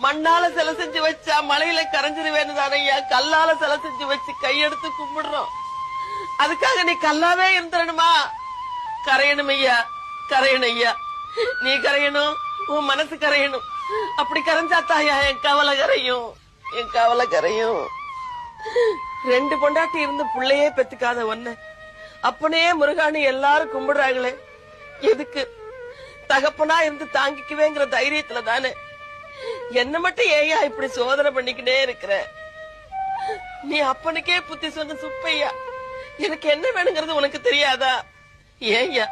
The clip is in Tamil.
மண்ணால சிலை செஞ்சு வச்சா மலையில கரைஞ்சிருவேன்னு தானையா கல்லால சிலை செஞ்சு வச்சு கையெடுத்து கும்பிடுறோம். அதுக்காக நீ கல்லாவே இருந்துடணுமா? கரையணும் ஐயா, கரையணும் ஐயா. நீ கரையணும், உன் மனசு கரையணும். அப்படி கரைஞ்சாத்தாயா என் கவலை கரையும், என் கவலை கரையும். 2 பொண்டாட்டி இருந்து புள்ளையே பெத்துக்காத ஒண்ணு அப்பனே முருகானு எல்லாரும் கும்பிடுறாங்களே, எதுக்கு? தகப்பனா இருந்து தாங்கிக்குவேங்கிற தைரியத்துல தானே. என்ன மட்டும் ஏயா இப்படி சோதனை பண்ணிக்கிட்டே இருக்கிற? நீ அப்பனுக்கே புத்தி சொன்ன சுப்பையா, எனக்கு என்ன வேணுங்கிறது உனக்கு தெரியாதா? ஏய்யா